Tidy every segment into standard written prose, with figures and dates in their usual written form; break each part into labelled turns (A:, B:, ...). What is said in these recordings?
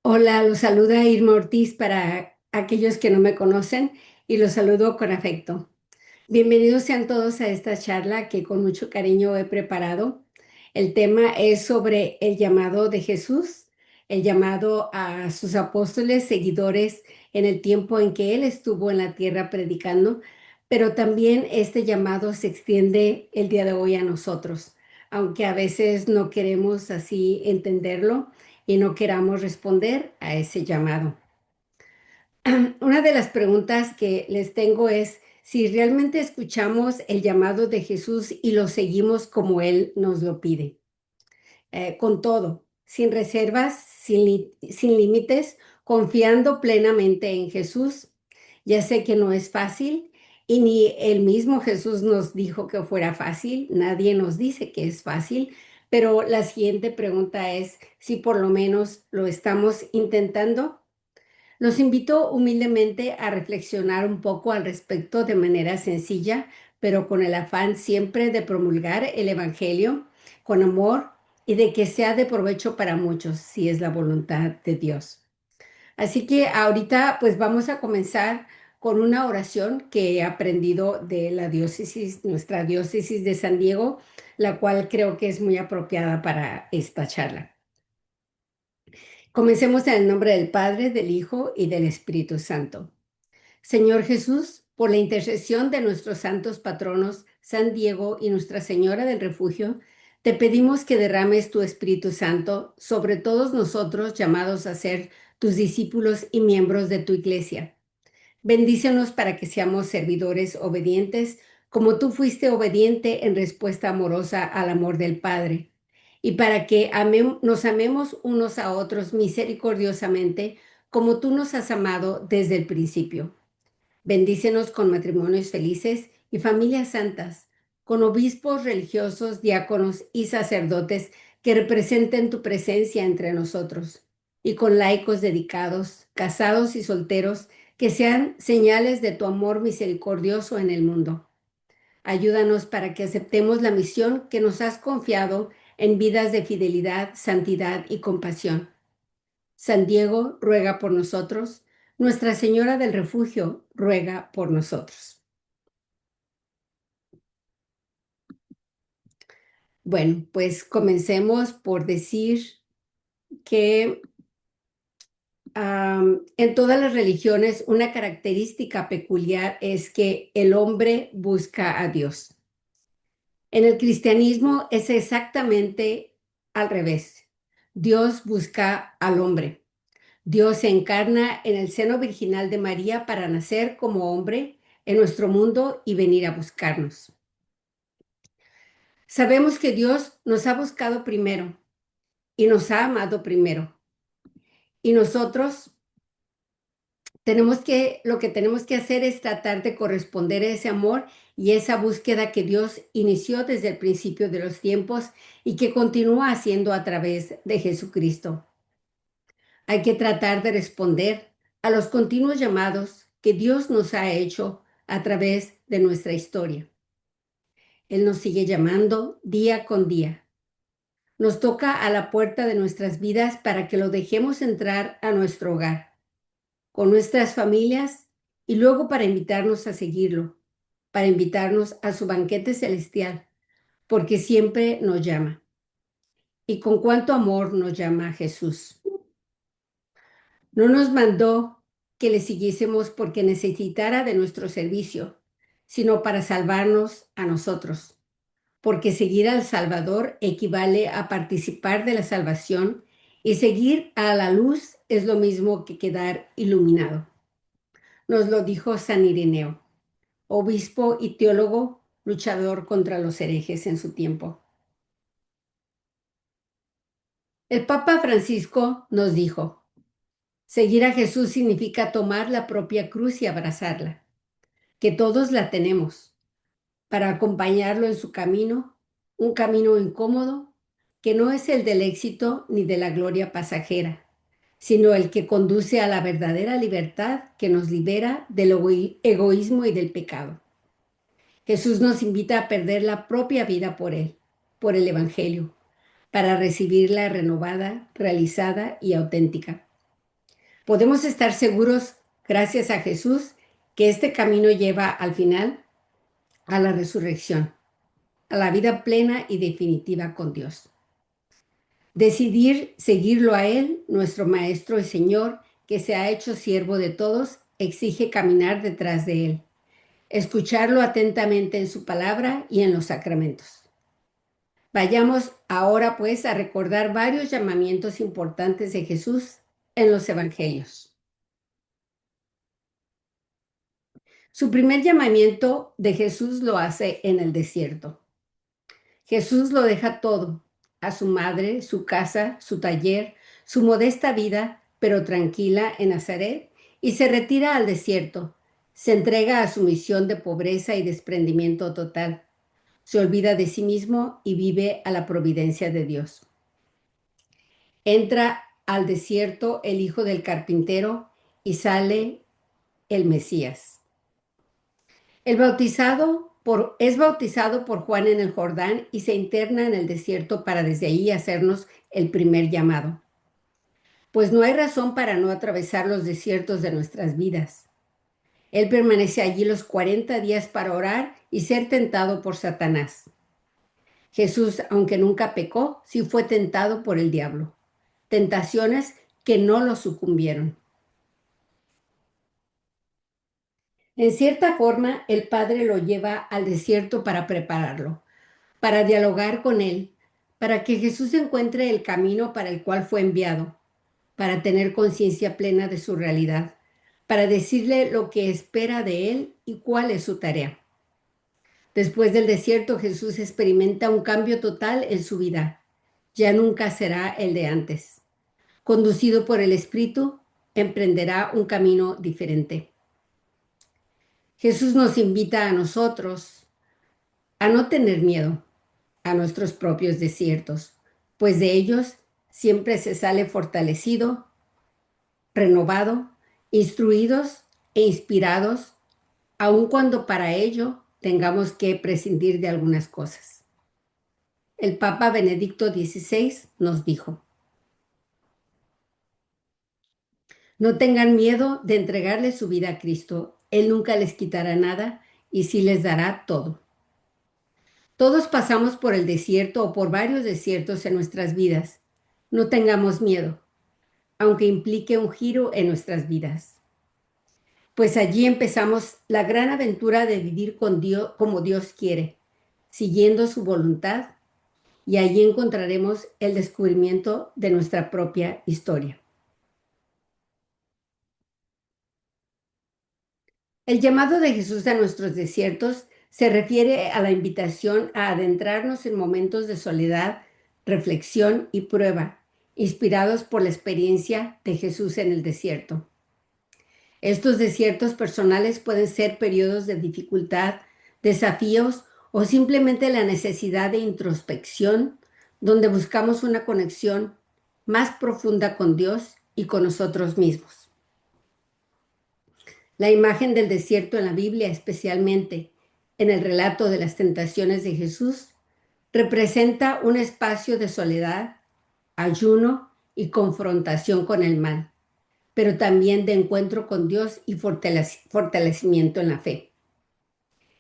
A: Hola, los saluda Irma Ortiz para aquellos que no me conocen y los saludo con afecto. Bienvenidos sean todos a esta charla que con mucho cariño he preparado. El tema es sobre el llamado de Jesús, el llamado a sus apóstoles, seguidores en el tiempo en que él estuvo en la tierra predicando, pero también este llamado se extiende el día de hoy a nosotros, aunque a veces no queremos así entenderlo y no queramos responder a ese llamado. Una de las preguntas que les tengo es si realmente escuchamos el llamado de Jesús y lo seguimos como Él nos lo pide, con todo, sin reservas, sin límites, confiando plenamente en Jesús. Ya sé que no es fácil y ni el mismo Jesús nos dijo que fuera fácil, nadie nos dice que es fácil, pero la siguiente pregunta es si por lo menos lo estamos intentando. Los invito humildemente a reflexionar un poco al respecto de manera sencilla, pero con el afán siempre de promulgar el Evangelio con amor y de que sea de provecho para muchos, si es la voluntad de Dios. Así que ahorita pues vamos a comenzar con una oración que he aprendido de la diócesis, nuestra diócesis de San Diego, la cual creo que es muy apropiada para esta charla. Comencemos en el nombre del Padre, del Hijo y del Espíritu Santo. Señor Jesús, por la intercesión de nuestros santos patronos, San Diego y Nuestra Señora del Refugio, te pedimos que derrames tu Espíritu Santo sobre todos nosotros llamados a ser tus discípulos y miembros de tu iglesia. Bendícenos para que seamos servidores obedientes, como tú fuiste obediente en respuesta amorosa al amor del Padre, y para que nos amemos unos a otros misericordiosamente, como tú nos has amado desde el principio. Bendícenos con matrimonios felices y familias santas, con obispos religiosos, diáconos y sacerdotes que representen tu presencia entre nosotros, y con laicos dedicados, casados y solteros, que sean señales de tu amor misericordioso en el mundo. Ayúdanos para que aceptemos la misión que nos has confiado en vidas de fidelidad, santidad y compasión. San Diego ruega por nosotros. Nuestra Señora del Refugio ruega por nosotros. Bueno, pues comencemos por decir que en todas las religiones una característica peculiar es que el hombre busca a Dios. En el cristianismo es exactamente al revés. Dios busca al hombre. Dios se encarna en el seno virginal de María para nacer como hombre en nuestro mundo y venir a buscarnos. Sabemos que Dios nos ha buscado primero y nos ha amado primero. Y nosotros lo que tenemos que hacer es tratar de corresponder a ese amor y esa búsqueda que Dios inició desde el principio de los tiempos y que continúa haciendo a través de Jesucristo. Hay que tratar de responder a los continuos llamados que Dios nos ha hecho a través de nuestra historia. Él nos sigue llamando día con día. Nos toca a la puerta de nuestras vidas para que lo dejemos entrar a nuestro hogar, con nuestras familias y luego para invitarnos a seguirlo, para invitarnos a su banquete celestial, porque siempre nos llama. Y con cuánto amor nos llama Jesús. No nos mandó que le siguiésemos porque necesitara de nuestro servicio, sino para salvarnos a nosotros, porque seguir al Salvador equivale a participar de la salvación y seguir a la luz es lo mismo que quedar iluminado. Nos lo dijo San Ireneo, obispo y teólogo, luchador contra los herejes en su tiempo. El Papa Francisco nos dijo, seguir a Jesús significa tomar la propia cruz y abrazarla, que todos la tenemos, para acompañarlo en su camino, un camino incómodo, que no es el del éxito ni de la gloria pasajera, sino el que conduce a la verdadera libertad que nos libera del egoísmo y del pecado. Jesús nos invita a perder la propia vida por Él, por el Evangelio, para recibirla renovada, realizada y auténtica. Podemos estar seguros, gracias a Jesús, que este camino lleva al final a la resurrección, a la vida plena y definitiva con Dios. Decidir seguirlo a Él, nuestro Maestro y Señor, que se ha hecho siervo de todos, exige caminar detrás de Él, escucharlo atentamente en su palabra y en los sacramentos. Vayamos ahora pues a recordar varios llamamientos importantes de Jesús en los evangelios. Su primer llamamiento de Jesús lo hace en el desierto. Jesús lo deja todo, a su madre, su casa, su taller, su modesta vida, pero tranquila en Nazaret, y se retira al desierto. Se entrega a su misión de pobreza y desprendimiento total. Se olvida de sí mismo y vive a la providencia de Dios. Entra al desierto el hijo del carpintero y sale el Mesías. Es bautizado por Juan en el Jordán y se interna en el desierto para desde ahí hacernos el primer llamado. Pues no hay razón para no atravesar los desiertos de nuestras vidas. Él permanece allí los 40 días para orar y ser tentado por Satanás. Jesús, aunque nunca pecó, sí fue tentado por el diablo. Tentaciones que no lo sucumbieron. En cierta forma, el Padre lo lleva al desierto para prepararlo, para dialogar con él, para que Jesús encuentre el camino para el cual fue enviado, para tener conciencia plena de su realidad, para decirle lo que espera de él y cuál es su tarea. Después del desierto, Jesús experimenta un cambio total en su vida. Ya nunca será el de antes. Conducido por el Espíritu, emprenderá un camino diferente. Jesús nos invita a nosotros a no tener miedo a nuestros propios desiertos, pues de ellos siempre se sale fortalecido, renovado, instruidos e inspirados, aun cuando para ello tengamos que prescindir de algunas cosas. El Papa Benedicto XVI nos dijo: no tengan miedo de entregarle su vida a Cristo. Él nunca les quitará nada y sí les dará todo. Todos pasamos por el desierto o por varios desiertos en nuestras vidas. No tengamos miedo, aunque implique un giro en nuestras vidas. Pues allí empezamos la gran aventura de vivir con Dios como Dios quiere, siguiendo su voluntad, y allí encontraremos el descubrimiento de nuestra propia historia. El llamado de Jesús a nuestros desiertos se refiere a la invitación a adentrarnos en momentos de soledad, reflexión y prueba, inspirados por la experiencia de Jesús en el desierto. Estos desiertos personales pueden ser periodos de dificultad, desafíos o simplemente la necesidad de introspección, donde buscamos una conexión más profunda con Dios y con nosotros mismos. La imagen del desierto en la Biblia, especialmente en el relato de las tentaciones de Jesús, representa un espacio de soledad, ayuno y confrontación con el mal, pero también de encuentro con Dios y fortalecimiento en la fe.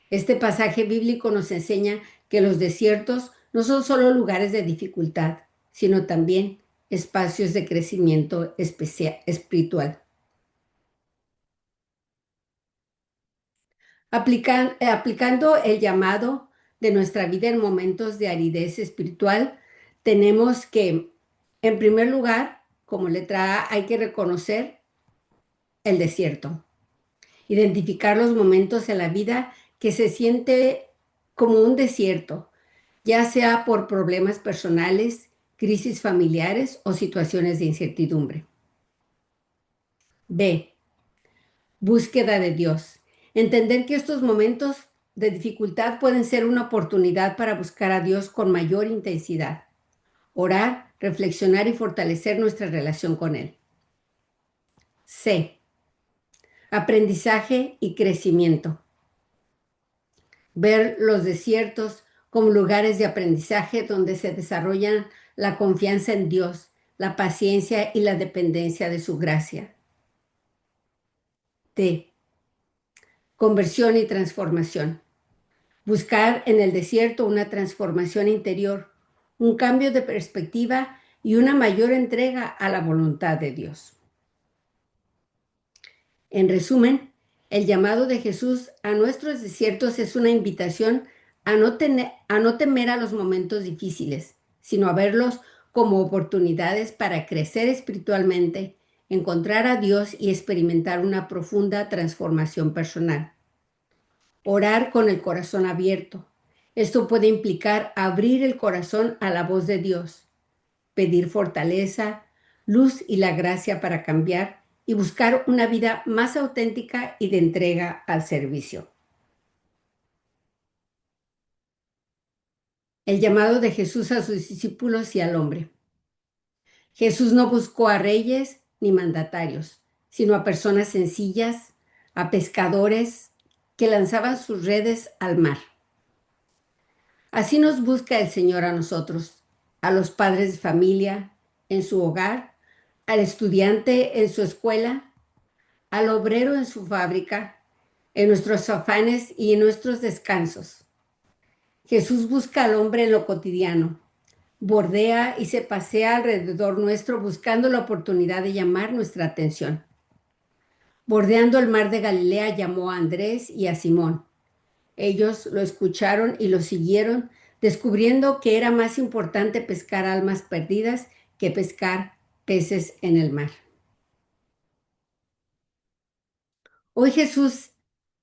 A: Este pasaje bíblico nos enseña que los desiertos no son solo lugares de dificultad, sino también espacios de crecimiento espiritual. Aplicando el llamado de nuestra vida en momentos de aridez espiritual, tenemos que, en primer lugar, como letra A, hay que reconocer el desierto, identificar los momentos en la vida que se siente como un desierto, ya sea por problemas personales, crisis familiares o situaciones de incertidumbre. B, búsqueda de Dios. Entender que estos momentos de dificultad pueden ser una oportunidad para buscar a Dios con mayor intensidad. Orar, reflexionar y fortalecer nuestra relación con Él. C, aprendizaje y crecimiento. Ver los desiertos como lugares de aprendizaje donde se desarrollan la confianza en Dios, la paciencia y la dependencia de su gracia. de conversión y transformación. Buscar en el desierto una transformación interior, un cambio de perspectiva y una mayor entrega a la voluntad de Dios. En resumen, el llamado de Jesús a nuestros desiertos es una invitación a no temer a los momentos difíciles, sino a verlos como oportunidades para crecer espiritualmente, encontrar a Dios y experimentar una profunda transformación personal. Orar con el corazón abierto. Esto puede implicar abrir el corazón a la voz de Dios, pedir fortaleza, luz y la gracia para cambiar y buscar una vida más auténtica y de entrega al servicio. El llamado de Jesús a sus discípulos y al hombre. Jesús no buscó a reyes ni mandatarios, sino a personas sencillas, a pescadores que lanzaban sus redes al mar. Así nos busca el Señor a nosotros, a los padres de familia en su hogar, al estudiante en su escuela, al obrero en su fábrica, en nuestros afanes y en nuestros descansos. Jesús busca al hombre en lo cotidiano, bordea y se pasea alrededor nuestro buscando la oportunidad de llamar nuestra atención. Bordeando el mar de Galilea llamó a Andrés y a Simón. Ellos lo escucharon y lo siguieron, descubriendo que era más importante pescar almas perdidas que pescar peces en el mar. Hoy Jesús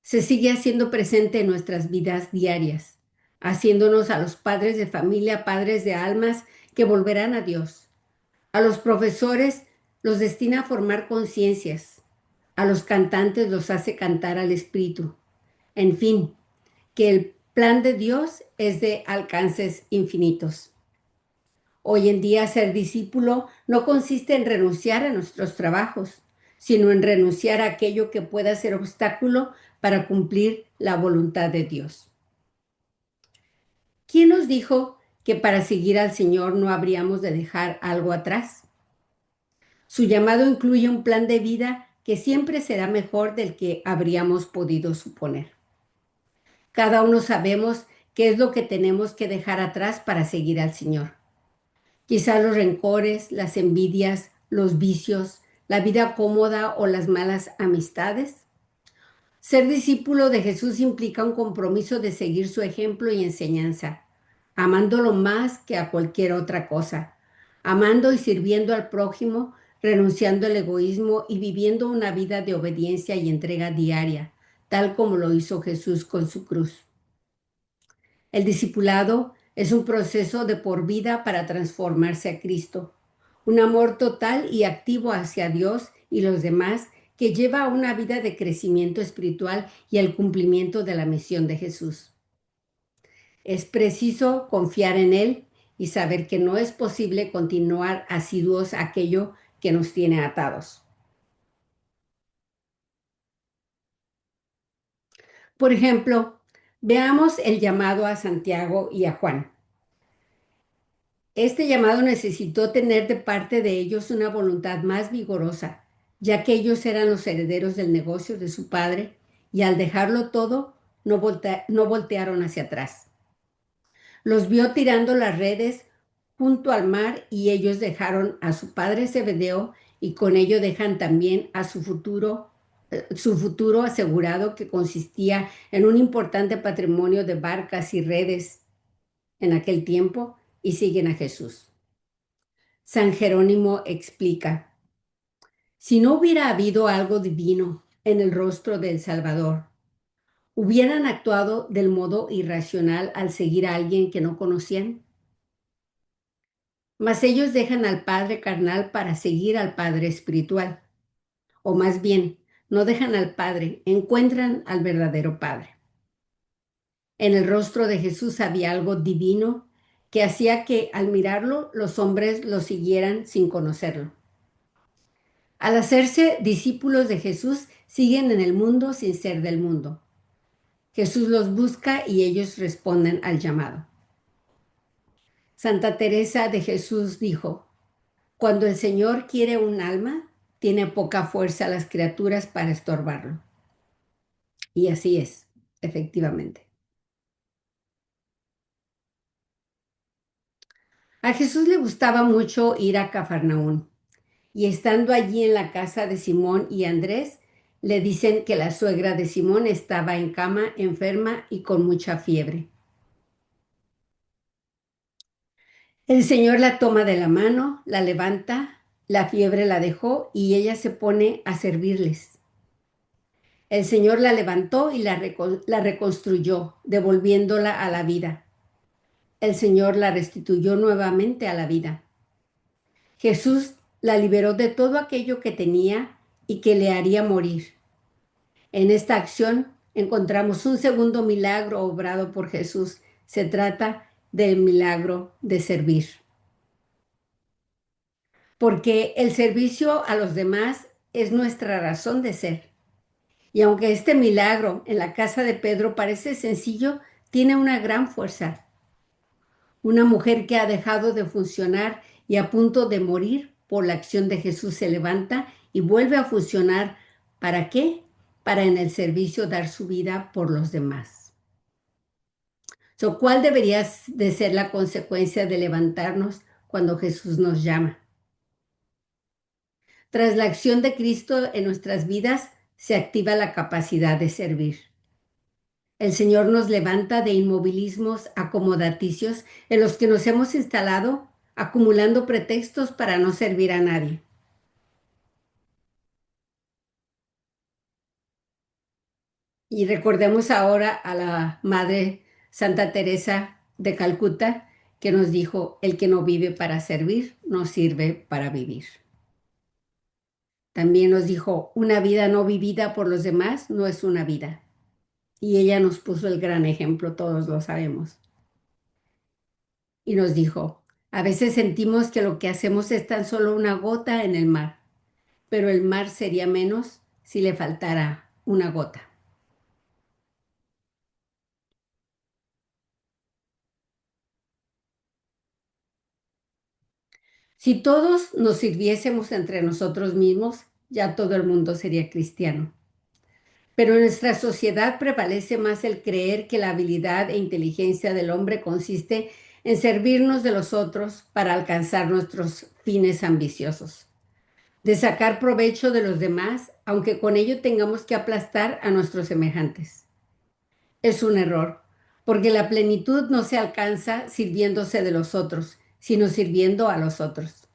A: se sigue haciendo presente en nuestras vidas diarias, haciéndonos a los padres de familia, padres de almas que volverán a Dios. A los profesores los destina a formar conciencias. A los cantantes los hace cantar al Espíritu. En fin, que el plan de Dios es de alcances infinitos. Hoy en día ser discípulo no consiste en renunciar a nuestros trabajos, sino en renunciar a aquello que pueda ser obstáculo para cumplir la voluntad de Dios. ¿Quién nos dijo que para seguir al Señor no habríamos de dejar algo atrás? Su llamado incluye un plan de vida que siempre será mejor del que habríamos podido suponer. Cada uno sabemos qué es lo que tenemos que dejar atrás para seguir al Señor. Quizá los rencores, las envidias, los vicios, la vida cómoda o las malas amistades. Ser discípulo de Jesús implica un compromiso de seguir su ejemplo y enseñanza, amándolo más que a cualquier otra cosa, amando y sirviendo al prójimo, renunciando al egoísmo y viviendo una vida de obediencia y entrega diaria, tal como lo hizo Jesús con su cruz. El discipulado es un proceso de por vida para transformarse a Cristo, un amor total y activo hacia Dios y los demás que lleva a una vida de crecimiento espiritual y al cumplimiento de la misión de Jesús. Es preciso confiar en Él y saber que no es posible continuar asiduos a aquello que nos tiene atados. Por ejemplo, veamos el llamado a Santiago y a Juan. Este llamado necesitó tener de parte de ellos una voluntad más vigorosa, ya que ellos eran los herederos del negocio de su padre y al dejarlo todo no voltearon hacia atrás. Los vio tirando las redes junto al mar y ellos dejaron a su padre Zebedeo y con ello dejan también a su futuro asegurado que consistía en un importante patrimonio de barcas y redes en aquel tiempo y siguen a Jesús. San Jerónimo explica, si no hubiera habido algo divino en el rostro del Salvador, ¿hubieran actuado del modo irracional al seguir a alguien que no conocían? Mas ellos dejan al Padre carnal para seguir al Padre espiritual, o más bien, no dejan al Padre, encuentran al verdadero Padre. En el rostro de Jesús había algo divino que hacía que al mirarlo los hombres lo siguieran sin conocerlo. Al hacerse discípulos de Jesús, siguen en el mundo sin ser del mundo. Jesús los busca y ellos responden al llamado. Santa Teresa de Jesús dijo, cuando el Señor quiere un alma, tiene poca fuerza las criaturas para estorbarlo. Y así es, efectivamente. A Jesús le gustaba mucho ir a Cafarnaún y estando allí en la casa de Simón y Andrés, le dicen que la suegra de Simón estaba en cama, enferma y con mucha fiebre. El Señor la toma de la mano, la levanta, la fiebre la dejó y ella se pone a servirles. El Señor la levantó y la reconstruyó, devolviéndola a la vida. El Señor la restituyó nuevamente a la vida. Jesús la liberó de todo aquello que tenía y que le haría morir. En esta acción encontramos un segundo milagro obrado por Jesús. Se trata del milagro de servir. Porque el servicio a los demás es nuestra razón de ser. Y aunque este milagro en la casa de Pedro parece sencillo, tiene una gran fuerza. Una mujer que ha dejado de funcionar y a punto de morir por la acción de Jesús se levanta y vuelve a funcionar. ¿Para qué? Para en el servicio dar su vida por los demás. ¿Cuál debería de ser la consecuencia de levantarnos cuando Jesús nos llama? Tras la acción de Cristo en nuestras vidas, se activa la capacidad de servir. El Señor nos levanta de inmovilismos acomodaticios en los que nos hemos instalado, acumulando pretextos para no servir a nadie. Y recordemos ahora a la Madre Santa Teresa de Calcuta, que nos dijo, el que no vive para servir, no sirve para vivir. También nos dijo, una vida no vivida por los demás no es una vida. Y ella nos puso el gran ejemplo, todos lo sabemos. Y nos dijo, a veces sentimos que lo que hacemos es tan solo una gota en el mar, pero el mar sería menos si le faltara una gota. Si todos nos sirviésemos entre nosotros mismos, ya todo el mundo sería cristiano. Pero en nuestra sociedad prevalece más el creer que la habilidad e inteligencia del hombre consiste en servirnos de los otros para alcanzar nuestros fines ambiciosos, de sacar provecho de los demás, aunque con ello tengamos que aplastar a nuestros semejantes. Es un error, porque la plenitud no se alcanza sirviéndose de los otros, sino sirviendo a los otros.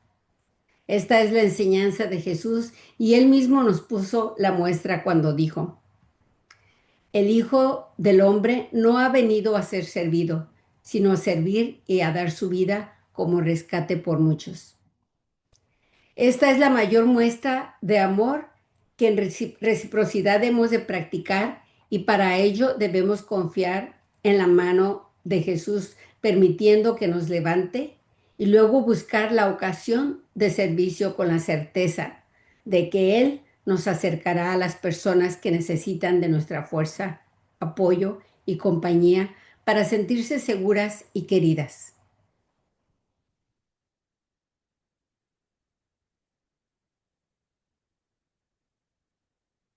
A: Esta es la enseñanza de Jesús y él mismo nos puso la muestra cuando dijo, el Hijo del Hombre no ha venido a ser servido, sino a servir y a dar su vida como rescate por muchos. Esta es la mayor muestra de amor que en reciprocidad hemos de practicar y para ello debemos confiar en la mano de Jesús, permitiendo que nos levante y luego buscar la ocasión de servicio con la certeza de que Él nos acercará a las personas que necesitan de nuestra fuerza, apoyo y compañía para sentirse seguras y queridas.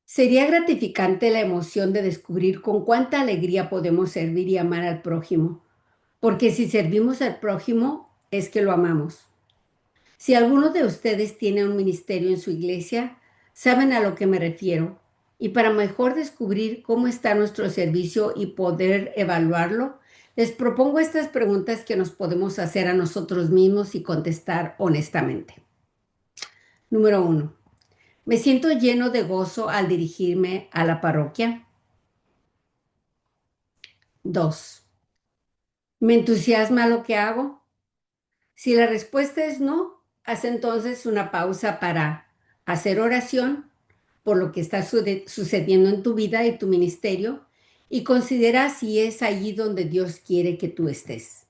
A: Sería gratificante la emoción de descubrir con cuánta alegría podemos servir y amar al prójimo, porque si servimos al prójimo es que lo amamos. Si alguno de ustedes tiene un ministerio en su iglesia, saben a lo que me refiero. Y para mejor descubrir cómo está nuestro servicio y poder evaluarlo, les propongo estas preguntas que nos podemos hacer a nosotros mismos y contestar honestamente. Número uno. ¿Me siento lleno de gozo al dirigirme a la parroquia? 2. ¿Me entusiasma lo que hago? Si la respuesta es no, haz entonces una pausa para hacer oración por lo que está sucediendo en tu vida y tu ministerio y considera si es allí donde Dios quiere que tú estés.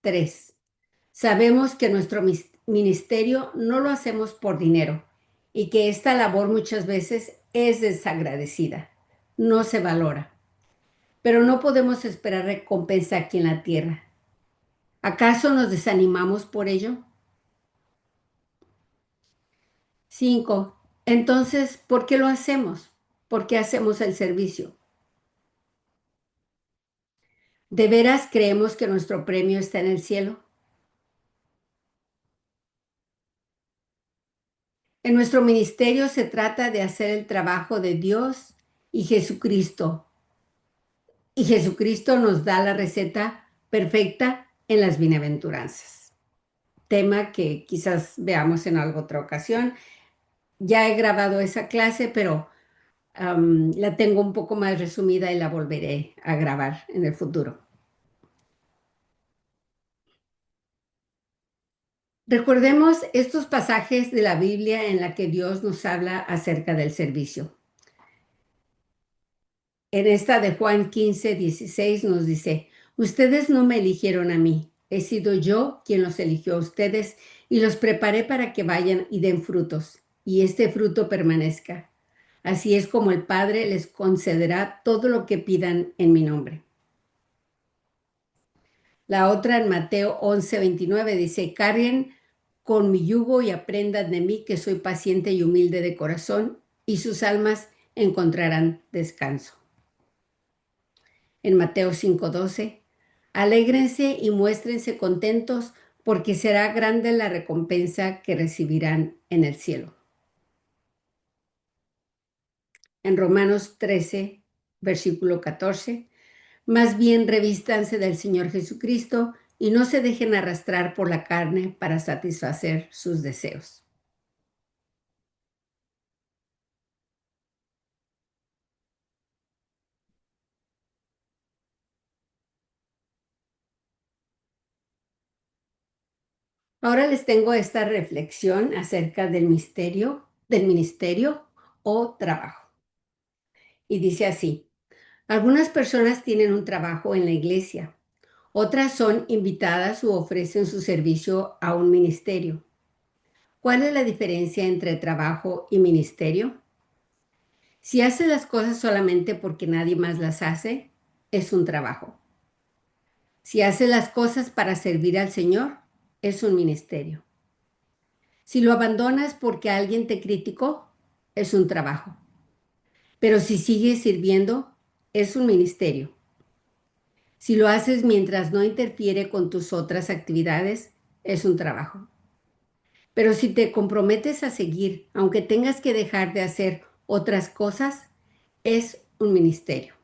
A: 3. Sabemos que nuestro ministerio no lo hacemos por dinero y que esta labor muchas veces es desagradecida, no se valora, pero no podemos esperar recompensa aquí en la tierra. ¿Acaso nos desanimamos por ello? 5. Entonces, ¿por qué lo hacemos? ¿Por qué hacemos el servicio? ¿De veras creemos que nuestro premio está en el cielo? En nuestro ministerio se trata de hacer el trabajo de Dios y Jesucristo. Y Jesucristo nos da la receta perfecta en las bienaventuranzas. Tema que quizás veamos en alguna otra ocasión. Ya he grabado esa clase, pero la tengo un poco más resumida y la volveré a grabar en el futuro. Recordemos estos pasajes de la Biblia en la que Dios nos habla acerca del servicio. En esta de Juan 15:16 nos dice, ustedes no me eligieron a mí, he sido yo quien los eligió a ustedes y los preparé para que vayan y den frutos, y este fruto permanezca. Así es como el Padre les concederá todo lo que pidan en mi nombre. La otra en Mateo 11:29 dice, carguen con mi yugo y aprendan de mí que soy paciente y humilde de corazón, y sus almas encontrarán descanso. En Mateo 5:12, alégrense y muéstrense contentos porque será grande la recompensa que recibirán en el cielo. En Romanos 13, versículo 14, más bien revístanse del Señor Jesucristo y no se dejen arrastrar por la carne para satisfacer sus deseos. Ahora les tengo esta reflexión acerca del ministerio o trabajo. Y dice así, algunas personas tienen un trabajo en la iglesia, otras son invitadas u ofrecen su servicio a un ministerio. ¿Cuál es la diferencia entre trabajo y ministerio? Si haces las cosas solamente porque nadie más las hace, es un trabajo. Si haces las cosas para servir al Señor, es un ministerio. Si lo abandonas porque alguien te criticó, es un trabajo. Pero si sigues sirviendo, es un ministerio. Si lo haces mientras no interfiere con tus otras actividades, es un trabajo. Pero si te comprometes a seguir, aunque tengas que dejar de hacer otras cosas, es un ministerio.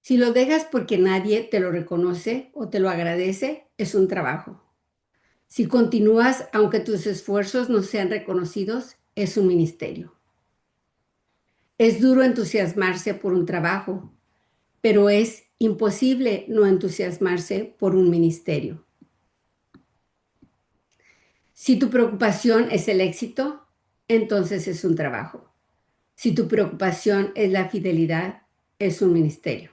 A: Si lo dejas porque nadie te lo reconoce o te lo agradece, es un trabajo. Si continúas aunque tus esfuerzos no sean reconocidos, es un ministerio. Es duro entusiasmarse por un trabajo, pero es imposible no entusiasmarse por un ministerio. Si tu preocupación es el éxito, entonces es un trabajo. Si tu preocupación es la fidelidad, es un ministerio.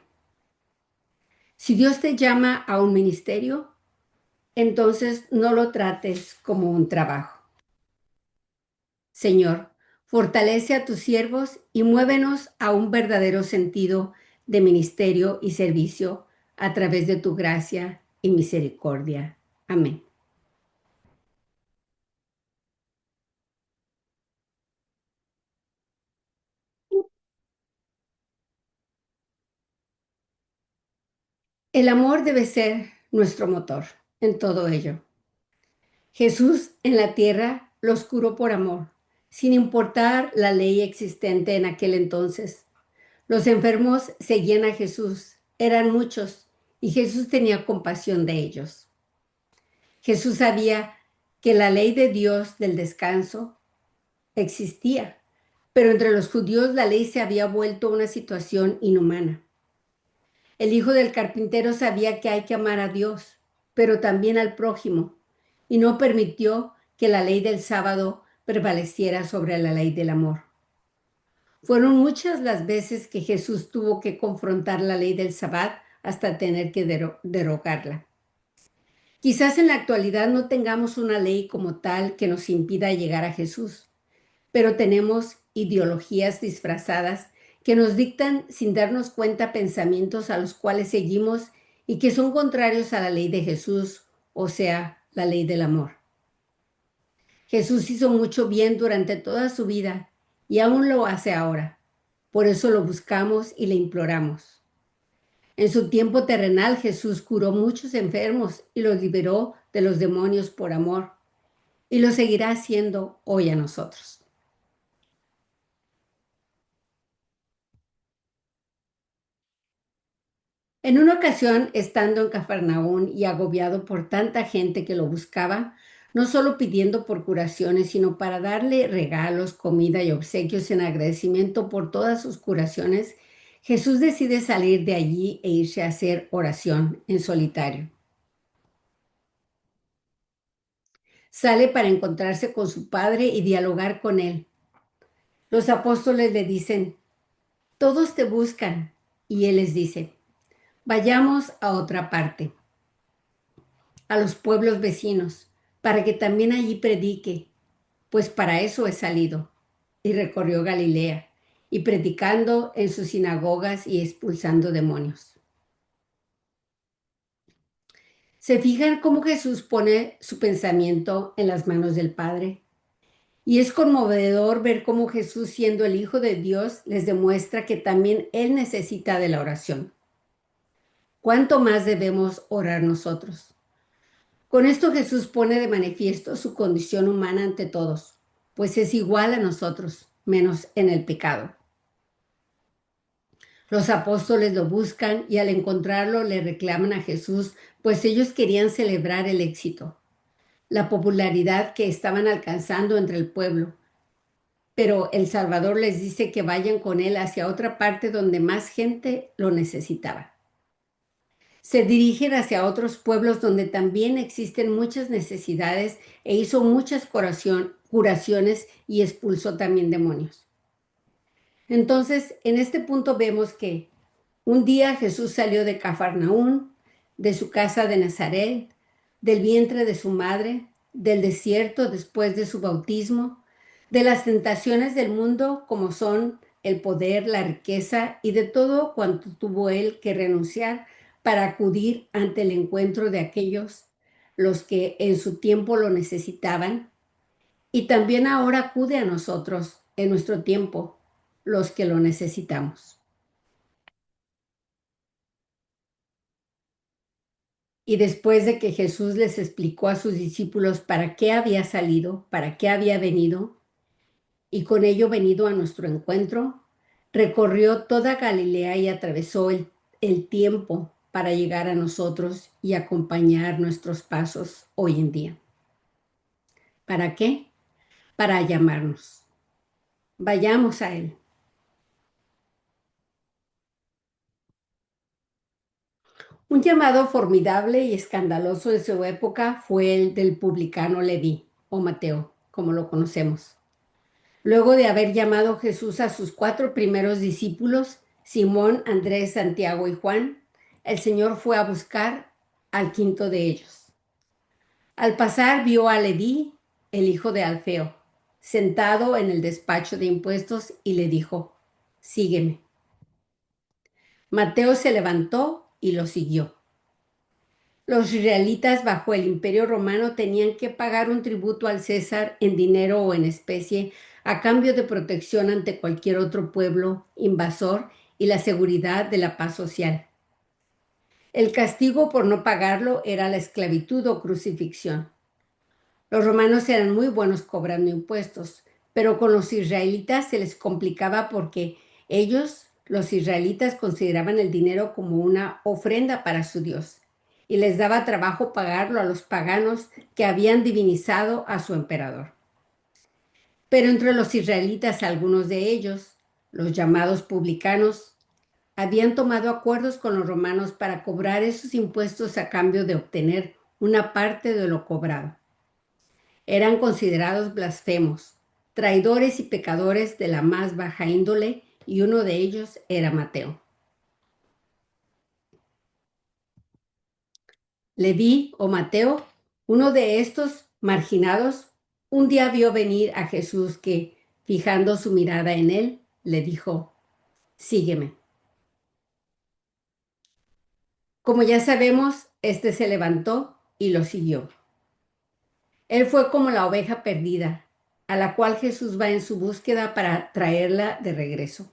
A: Si Dios te llama a un ministerio, entonces no lo trates como un trabajo. Señor, fortalece a tus siervos y muévenos a un verdadero sentido de ministerio y servicio a través de tu gracia y misericordia. Amén. El amor debe ser nuestro motor en todo ello. Jesús en la tierra los curó por amor, sin importar la ley existente en aquel entonces. Los enfermos seguían a Jesús, eran muchos, y Jesús tenía compasión de ellos. Jesús sabía que la ley de Dios del descanso existía, pero entre los judíos la ley se había vuelto una situación inhumana. El hijo del carpintero sabía que hay que amar a Dios, pero también al prójimo, y no permitió que la ley del sábado prevaleciera sobre la ley del amor. Fueron muchas las veces que Jesús tuvo que confrontar la ley del sabbat hasta tener que derogarla. Quizás en la actualidad no tengamos una ley como tal que nos impida llegar a Jesús, pero tenemos ideologías disfrazadas que nos dictan sin darnos cuenta pensamientos a los cuales seguimos y que son contrarios a la ley de Jesús, o sea, la ley del amor. Jesús hizo mucho bien durante toda su vida y aún lo hace ahora. Por eso lo buscamos y le imploramos. En su tiempo terrenal, Jesús curó muchos enfermos y los liberó de los demonios por amor, y lo seguirá haciendo hoy a nosotros. En una ocasión, estando en Cafarnaún y agobiado por tanta gente que lo buscaba, no solo pidiendo por curaciones, sino para darle regalos, comida y obsequios en agradecimiento por todas sus curaciones, Jesús decide salir de allí e irse a hacer oración en solitario. Sale para encontrarse con su Padre y dialogar con él. Los apóstoles le dicen, todos te buscan, y él les dice, vayamos a otra parte, a los pueblos vecinos, para que también allí predique, pues para eso he salido. Y recorrió Galilea, y predicando en sus sinagogas y expulsando demonios. ¿Se fijan cómo Jesús pone su pensamiento en las manos del Padre? Y es conmovedor ver cómo Jesús, siendo el Hijo de Dios, les demuestra que también Él necesita de la oración. ¿Cuánto más debemos orar nosotros? Con esto Jesús pone de manifiesto su condición humana ante todos, pues es igual a nosotros, menos en el pecado. Los apóstoles lo buscan y al encontrarlo le reclaman a Jesús, pues ellos querían celebrar el éxito, la popularidad que estaban alcanzando entre el pueblo. Pero el Salvador les dice que vayan con él hacia otra parte donde más gente lo necesitaba. Se dirigen hacia otros pueblos donde también existen muchas necesidades e hizo muchas curaciones y expulsó también demonios. Entonces, en este punto vemos que un día Jesús salió de Cafarnaún, de su casa de Nazaret, del vientre de su madre, del desierto después de su bautismo, de las tentaciones del mundo como son el poder, la riqueza y de todo cuanto tuvo él que renunciar para acudir ante el encuentro de aquellos los que en su tiempo lo necesitaban y también ahora acude a nosotros en nuestro tiempo, los que lo necesitamos. Y después de que Jesús les explicó a sus discípulos para qué había salido, para qué había venido, y con ello venido a nuestro encuentro, recorrió toda Galilea y atravesó el tiempo para llegar a nosotros y acompañar nuestros pasos hoy en día. ¿Para qué? Para llamarnos. Vayamos a Él. Un llamado formidable y escandaloso de su época fue el del publicano Leví, o Mateo, como lo conocemos. Luego de haber llamado Jesús a sus 4 primeros discípulos, Simón, Andrés, Santiago y Juan, el Señor fue a buscar al quinto de ellos. Al pasar vio a Leví, el hijo de Alfeo, sentado en el despacho de impuestos y le dijo, sígueme. Mateo se levantó y lo siguió. Los israelitas bajo el imperio romano tenían que pagar un tributo al César en dinero o en especie a cambio de protección ante cualquier otro pueblo invasor y la seguridad de la paz social. El castigo por no pagarlo era la esclavitud o crucifixión. Los romanos eran muy buenos cobrando impuestos, pero con los israelitas se les complicaba porque ellos, los israelitas, consideraban el dinero como una ofrenda para su Dios y les daba trabajo pagarlo a los paganos que habían divinizado a su emperador. Pero entre los israelitas, algunos de ellos, los llamados publicanos, habían tomado acuerdos con los romanos para cobrar esos impuestos a cambio de obtener una parte de lo cobrado. Eran considerados blasfemos, traidores y pecadores de la más baja índole, y uno de ellos era Mateo. Leví o Mateo, uno de estos marginados, un día vio venir a Jesús que, Fijando su mirada en él, le dijo, sígueme. Como ya sabemos, este se levantó y lo siguió. Él fue como la oveja perdida, a la cual Jesús va en su búsqueda para traerla de regreso.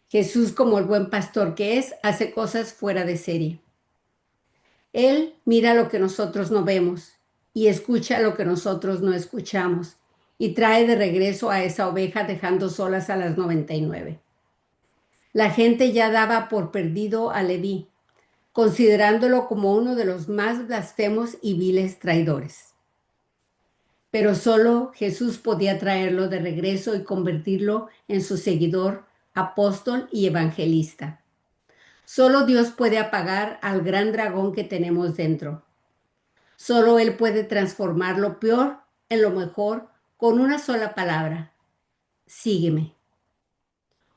A: Jesús, como el buen pastor que es, hace cosas fuera de serie. Él mira lo que nosotros no vemos y escucha lo que nosotros no escuchamos y trae de regreso a esa oveja dejando solas a las 99. La gente ya daba por perdido a Leví, considerándolo como uno de los más blasfemos y viles traidores. Pero solo Jesús podía traerlo de regreso y convertirlo en su seguidor, apóstol y evangelista. Solo Dios puede apagar al gran dragón que tenemos dentro. Solo Él puede transformar lo peor en lo mejor con una sola palabra. Sígueme.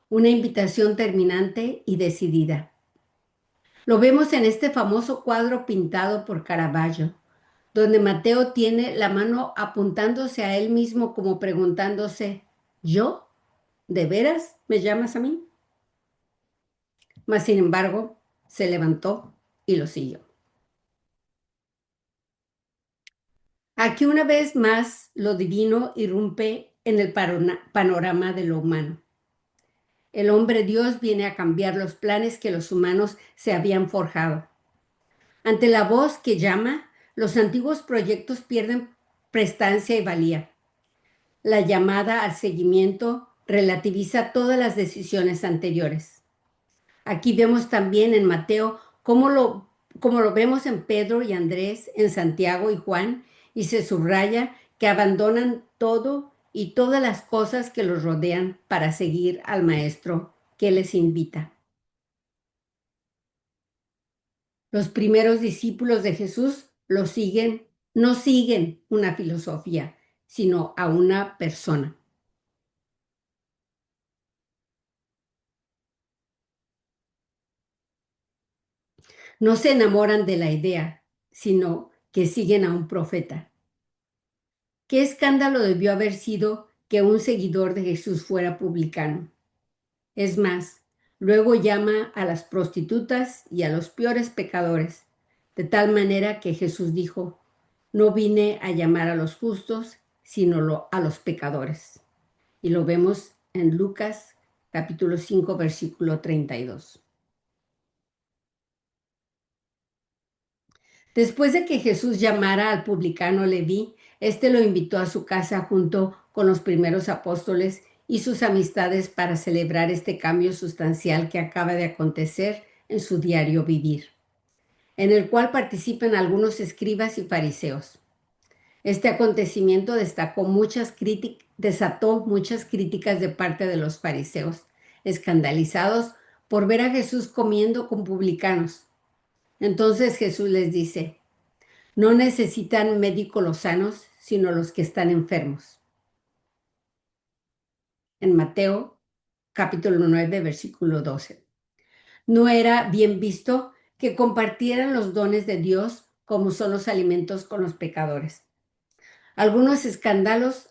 A: Una invitación terminante y decidida. Lo vemos en este famoso cuadro pintado por Caravaggio, donde Mateo tiene la mano apuntándose a él mismo como preguntándose, ¿yo? ¿De veras me llamas a mí? Mas, sin embargo, se levantó y lo siguió. Aquí una vez más lo divino irrumpe en el panorama de lo humano. El hombre Dios viene a cambiar los planes que los humanos se habían forjado. Ante la voz que llama, los antiguos proyectos pierden prestancia y valía. La llamada al seguimiento relativiza todas las decisiones anteriores. Aquí vemos también en Mateo cómo lo vemos en Pedro y Andrés, en Santiago y Juan, y se subraya que abandonan todo y todas las cosas que los rodean para seguir al Maestro que les invita. Los primeros discípulos de Jesús no siguen una filosofía, sino a una persona. No se enamoran de la idea, sino que siguen a un profeta. ¿Qué escándalo debió haber sido que un seguidor de Jesús fuera publicano? Es más, luego llama a las prostitutas y a los peores pecadores, de tal manera que Jesús dijo, no vine a llamar a los justos, sino a los pecadores. Y lo vemos en Lucas capítulo 5, versículo 32. Después de que Jesús llamara al publicano Leví, éste lo invitó a su casa junto con los primeros apóstoles y sus amistades para celebrar este cambio sustancial que acaba de acontecer en su diario vivir, en el cual participan algunos escribas y fariseos. Este acontecimiento desató muchas críticas de parte de los fariseos, escandalizados por ver a Jesús comiendo con publicanos. Entonces Jesús les dice, no necesitan médicos los sanos, sino los que están enfermos. En Mateo capítulo 9, versículo 12. No era bien visto que compartieran los dones de Dios como son los alimentos con los pecadores. Algunos escándalos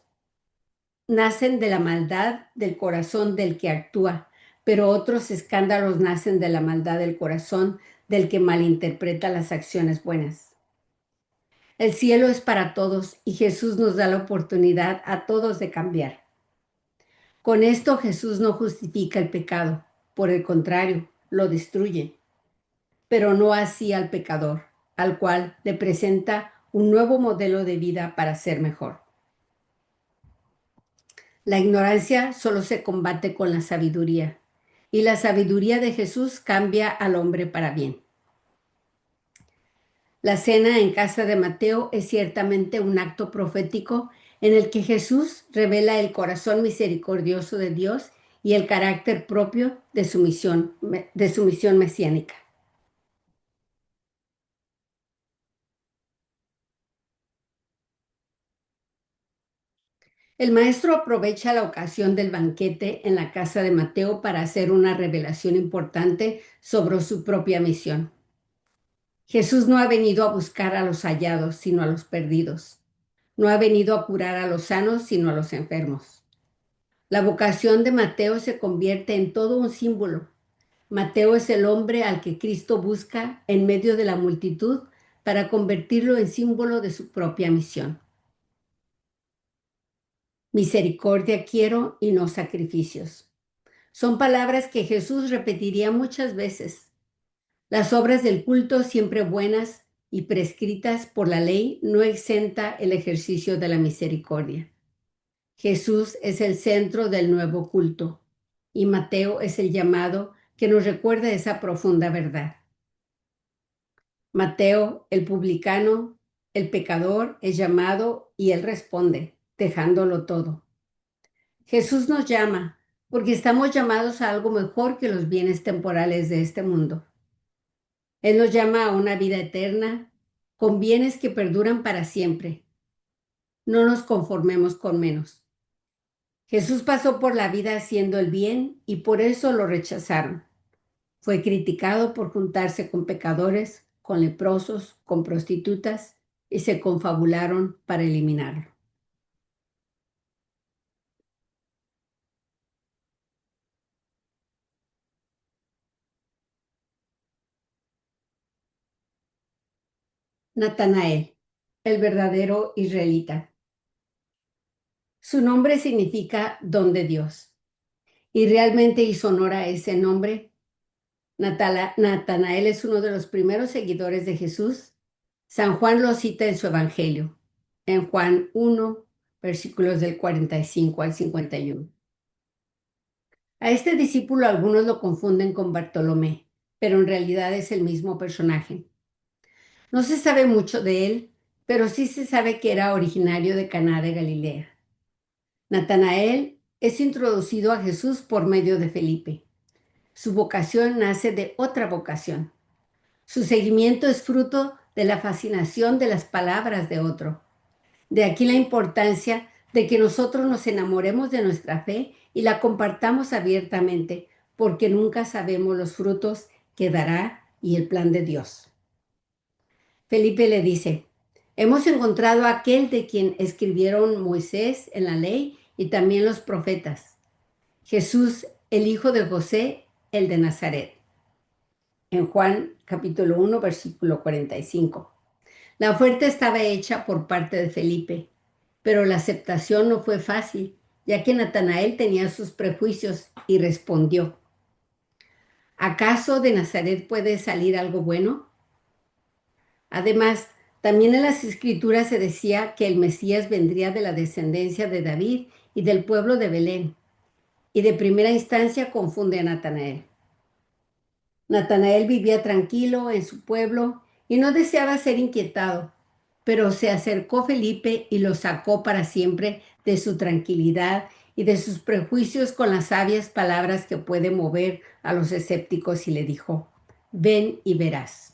A: nacen de la maldad del corazón del que actúa, pero otros escándalos nacen de la maldad del corazón del que malinterpreta las acciones buenas. El cielo es para todos y Jesús nos da la oportunidad a todos de cambiar. Con esto Jesús no justifica el pecado, por el contrario, lo destruye, pero no así al pecador, al cual le presenta un nuevo modelo de vida para ser mejor. La ignorancia solo se combate con la sabiduría, y la sabiduría de Jesús cambia al hombre para bien. La cena en casa de Mateo es ciertamente un acto profético en el que Jesús revela el corazón misericordioso de Dios y el carácter propio de su misión mesiánica. El maestro aprovecha la ocasión del banquete en la casa de Mateo para hacer una revelación importante sobre su propia misión. Jesús no ha venido a buscar a los hallados, sino a los perdidos. No ha venido a curar a los sanos, sino a los enfermos. La vocación de Mateo se convierte en todo un símbolo. Mateo es el hombre al que Cristo busca en medio de la multitud para convertirlo en símbolo de su propia misión. Misericordia quiero y no sacrificios. Son palabras que Jesús repetiría muchas veces. Las obras del culto, siempre buenas y prescritas por la ley, no exenta el ejercicio de la misericordia. Jesús es el centro del nuevo culto y Mateo es el llamado que nos recuerda esa profunda verdad. Mateo, el publicano, el pecador, es llamado y él responde, dejándolo todo. Jesús nos llama porque estamos llamados a algo mejor que los bienes temporales de este mundo. Él nos llama a una vida eterna con bienes que perduran para siempre. No nos conformemos con menos. Jesús pasó por la vida haciendo el bien y por eso lo rechazaron. Fue criticado por juntarse con pecadores, con leprosos, con prostitutas y se confabularon para eliminarlo. Natanael, el verdadero israelita. Su nombre significa don de Dios y realmente hizo honor a ese nombre. Natanael es uno de los primeros seguidores de Jesús. San Juan lo cita en su Evangelio, en Juan 1, versículos del 45 al 51. A este discípulo algunos lo confunden con Bartolomé, pero en realidad es el mismo personaje. No se sabe mucho de él, pero sí se sabe que era originario de Caná de Galilea. Natanael es introducido a Jesús por medio de Felipe. Su vocación nace de otra vocación. Su seguimiento es fruto de la fascinación de las palabras de otro. De aquí la importancia de que nosotros nos enamoremos de nuestra fe y la compartamos abiertamente, porque nunca sabemos los frutos que dará y el plan de Dios. Felipe le dice, hemos encontrado a aquel de quien escribieron Moisés en la ley y también los profetas, Jesús, el hijo de José, el de Nazaret. En Juan capítulo 1, versículo 45. La oferta estaba hecha por parte de Felipe, pero la aceptación no fue fácil, ya que Natanael tenía sus prejuicios y respondió, ¿acaso de Nazaret puede salir algo bueno? Además, también en las escrituras se decía que el Mesías vendría de la descendencia de David y del pueblo de Belén, y de primera instancia confunde a Natanael. Natanael vivía tranquilo en su pueblo y no deseaba ser inquietado, pero se acercó Felipe y lo sacó para siempre de su tranquilidad y de sus prejuicios con las sabias palabras que puede mover a los escépticos y le dijo, ven y verás.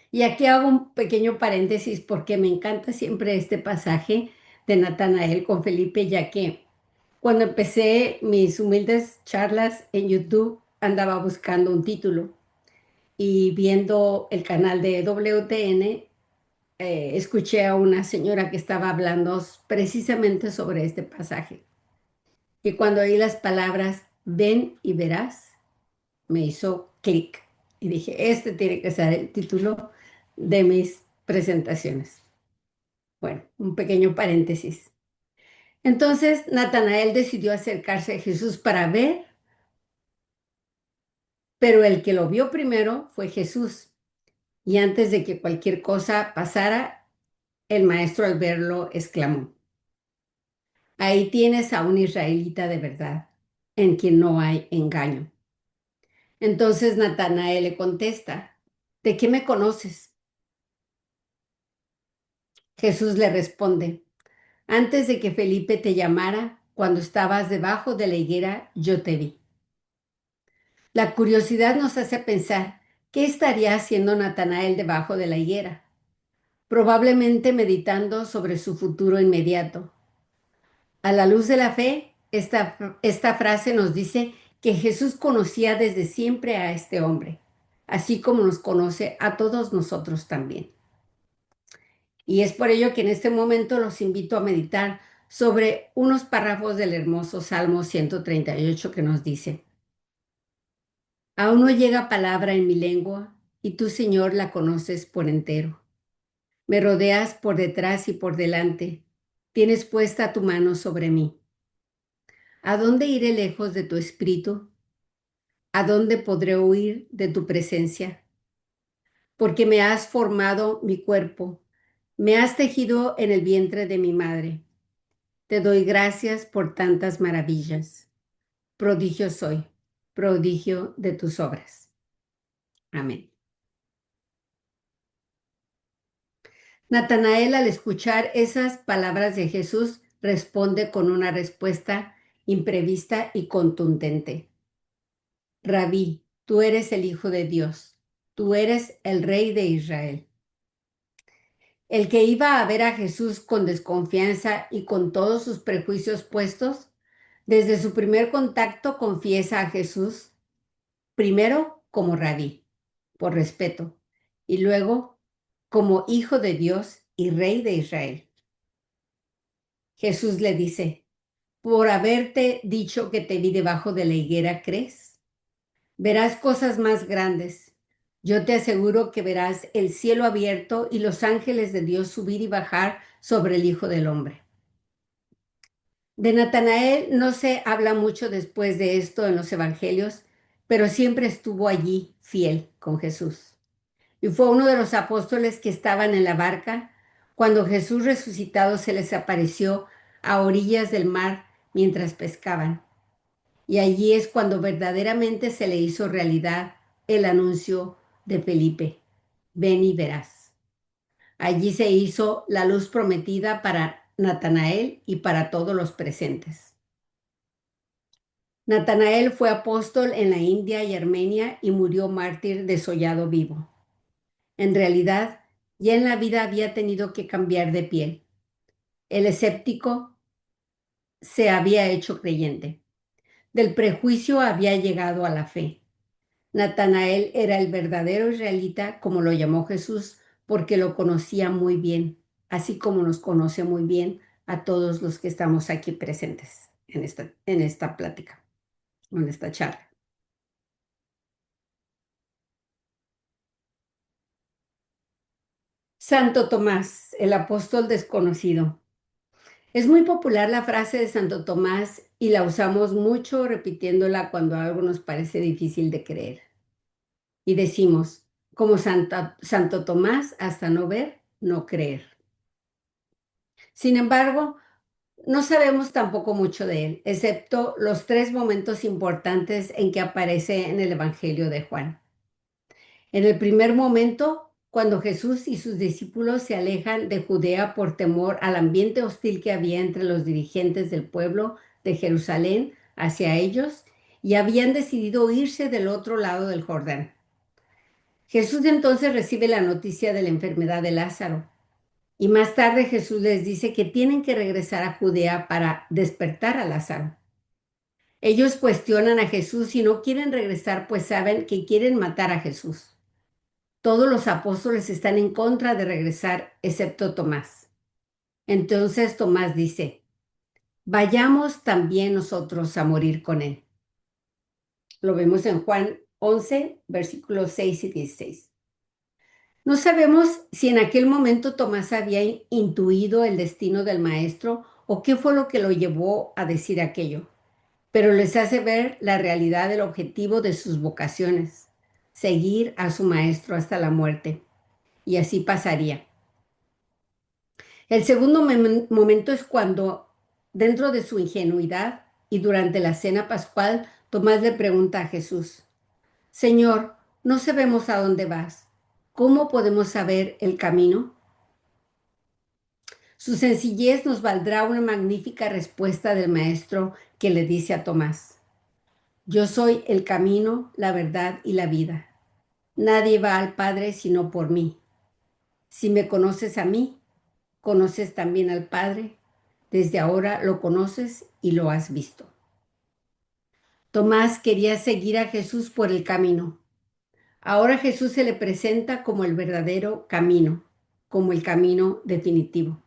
A: Y aquí hago un pequeño paréntesis porque me encanta siempre este pasaje de Natanael con Felipe, ya que cuando empecé mis humildes charlas en YouTube andaba buscando un título y viendo el canal de WTN, escuché a una señora que estaba hablando precisamente sobre este pasaje. Y cuando oí las palabras, ven y verás, me hizo clic. Y dije, este tiene que ser el título de mis presentaciones. Bueno, un pequeño paréntesis. Entonces, Natanael decidió acercarse a Jesús para ver, pero el que lo vio primero fue Jesús. Y antes de que cualquier cosa pasara, el maestro al verlo exclamó, ahí tienes a un israelita de verdad, en quien no hay engaño. Entonces Natanael le contesta, ¿de qué me conoces? Jesús le responde, antes de que Felipe te llamara, cuando estabas debajo de la higuera, yo te vi. La curiosidad nos hace pensar, ¿qué estaría haciendo Natanael debajo de la higuera? Probablemente meditando sobre su futuro inmediato. A la luz de la fe, esta frase nos dice que Jesús conocía desde siempre a este hombre, así como nos conoce a todos nosotros también. Y es por ello que en este momento los invito a meditar sobre unos párrafos del hermoso Salmo 138 que nos dice: Aún no llega palabra en mi lengua, y tú, Señor, la conoces por entero. Me rodeas por detrás y por delante. Tienes puesta tu mano sobre mí. ¿A dónde iré lejos de tu espíritu? ¿A dónde podré huir de tu presencia? Porque me has formado mi cuerpo, me has tejido en el vientre de mi madre. Te doy gracias por tantas maravillas. Prodigio soy, prodigio de tus obras. Amén. Natanael, al escuchar esas palabras de Jesús, responde con una respuesta imprevista y contundente. Rabí, tú eres el Hijo de Dios, tú eres el Rey de Israel. El que iba a ver a Jesús con desconfianza y con todos sus prejuicios puestos, desde su primer contacto confiesa a Jesús, primero como rabí, por respeto, y luego como Hijo de Dios y Rey de Israel. Jesús le dice: por haberte dicho que te vi debajo de la higuera, ¿crees? Verás cosas más grandes. Yo te aseguro que verás el cielo abierto y los ángeles de Dios subir y bajar sobre el Hijo del Hombre. De Natanael no se habla mucho después de esto en los evangelios, pero siempre estuvo allí fiel con Jesús. Y fue uno de los apóstoles que estaban en la barca cuando Jesús resucitado se les apareció a orillas del mar mientras pescaban. Y allí es cuando verdaderamente se le hizo realidad el anuncio de Felipe: ven y verás. Allí se hizo la luz prometida para Natanael y para todos los presentes. Natanael fue apóstol en la India y Armenia y murió mártir desollado vivo. En realidad, ya en la vida había tenido que cambiar de piel. El escéptico se había hecho creyente. Del prejuicio había llegado a la fe. Natanael era el verdadero israelita, como lo llamó Jesús, porque lo conocía muy bien, así como nos conoce muy bien a todos los que estamos aquí presentes en esta plática, en esta charla. Santo Tomás, el apóstol desconocido. Es muy popular la frase de Santo Tomás y la usamos mucho repitiéndola cuando algo nos parece difícil de creer. Y decimos, como Santo Tomás, hasta no ver, no creer. Sin embargo, no sabemos tampoco mucho de él, excepto los tres momentos importantes en que aparece en el Evangelio de Juan. En el primer momento, cuando Jesús y sus discípulos se alejan de Judea por temor al ambiente hostil que había entre los dirigentes del pueblo de Jerusalén hacia ellos, y habían decidido irse del otro lado del Jordán. Jesús entonces recibe la noticia de la enfermedad de Lázaro, y más tarde Jesús les dice que tienen que regresar a Judea para despertar a Lázaro. Ellos cuestionan a Jesús y no quieren regresar, pues saben que quieren matar a Jesús. Todos los apóstoles están en contra de regresar, excepto Tomás. Entonces Tomás dice: vayamos también nosotros a morir con él. Lo vemos en Juan 11, versículos 6 y 16. No sabemos si en aquel momento Tomás había intuido el destino del maestro o qué fue lo que lo llevó a decir aquello, pero les hace ver la realidad del objetivo de sus vocaciones: seguir a su maestro hasta la muerte. Y así pasaría. El segundo momento es cuando, dentro de su ingenuidad y durante la cena pascual, Tomás le pregunta a Jesús: Señor, no sabemos a dónde vas. ¿Cómo podemos saber el camino? Su sencillez nos valdrá una magnífica respuesta del Maestro, que le dice a Tomás: Yo soy el camino, la verdad y la vida. Nadie va al Padre sino por mí. Si me conoces a mí, conoces también al Padre. Desde ahora lo conoces y lo has visto. Tomás quería seguir a Jesús por el camino. Ahora Jesús se le presenta como el verdadero camino, como el camino definitivo.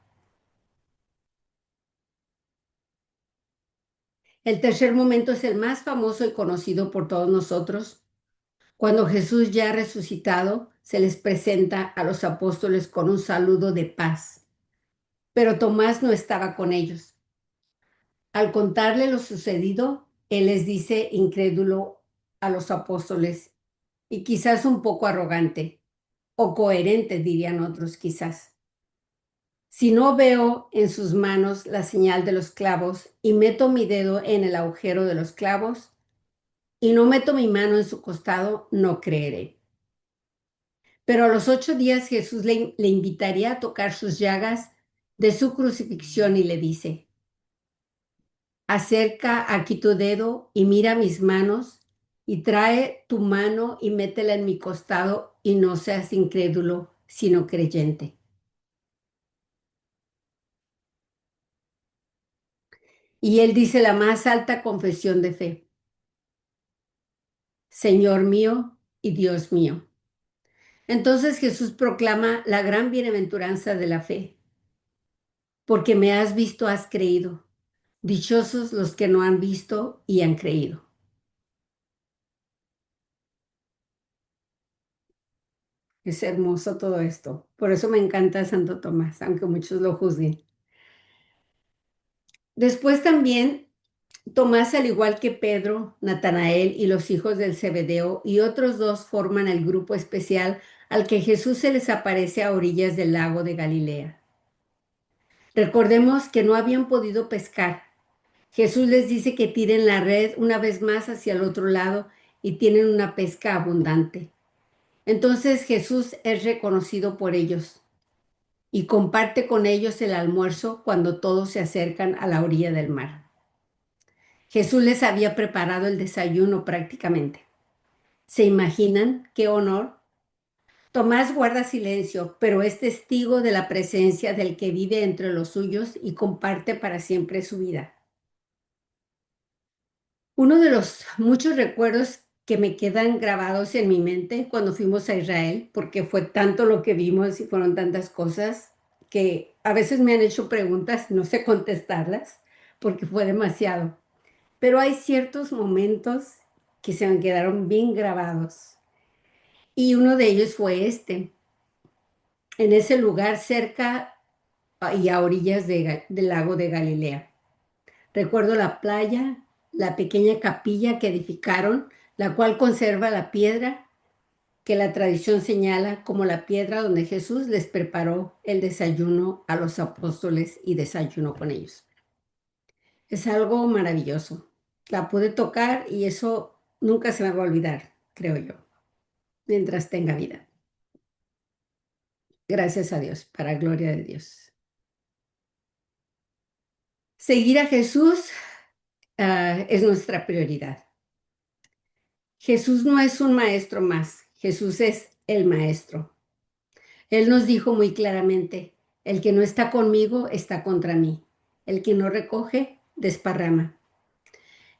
A: El tercer momento es el más famoso y conocido por todos nosotros, cuando Jesús ya resucitado se les presenta a los apóstoles con un saludo de paz, pero Tomás no estaba con ellos. Al contarle lo sucedido, él les dice incrédulo a los apóstoles y quizás un poco arrogante o coherente, dirían otros quizás. Si no veo en sus manos la señal de los clavos y meto mi dedo en el agujero de los clavos y no meto mi mano en su costado, no creeré. Pero a los 8 días Jesús le invitaría a tocar sus llagas de su crucifixión y le dice, acerca aquí tu dedo y mira mis manos y trae tu mano y métela en mi costado y no seas incrédulo, sino creyente. Y él dice la más alta confesión de fe, Señor mío y Dios mío. Entonces Jesús proclama la gran bienaventuranza de la fe, porque me has visto, has creído. Dichosos los que no han visto y han creído. Es hermoso todo esto. Por eso me encanta Santo Tomás, aunque muchos lo juzguen. Después también Tomás, al igual que Pedro, Natanael y los hijos del Zebedeo y otros dos forman el grupo especial al que Jesús se les aparece a orillas del lago de Galilea. Recordemos que no habían podido pescar. Jesús les dice que tiren la red una vez más hacia el otro lado y tienen una pesca abundante. Entonces Jesús es reconocido por ellos y comparte con ellos el almuerzo cuando todos se acercan a la orilla del mar. Jesús les había preparado el desayuno prácticamente. ¿Se imaginan qué honor? Tomás guarda silencio, pero es testigo de la presencia del que vive entre los suyos y comparte para siempre su vida. Uno de los muchos recuerdos que me quedan grabados en mi mente cuando fuimos a Israel, porque fue tanto lo que vimos y fueron tantas cosas que a veces me han hecho preguntas y no sé contestarlas porque fue demasiado. Pero hay ciertos momentos que se me quedaron bien grabados. Y uno de ellos fue este, en ese lugar cerca y a orillas del lago de Galilea. Recuerdo la playa, la pequeña capilla que edificaron, la cual conserva la piedra que la tradición señala como la piedra donde Jesús les preparó el desayuno a los apóstoles y desayunó con ellos. Es algo maravilloso. La pude tocar y eso nunca se me va a olvidar, creo yo, mientras tenga vida. Gracias a Dios, para gloria de Dios. Seguir a Jesús es nuestra prioridad. Jesús no es un maestro más, Jesús es el maestro. Él nos dijo muy claramente, el que no está conmigo está contra mí, el que no recoge, desparrama.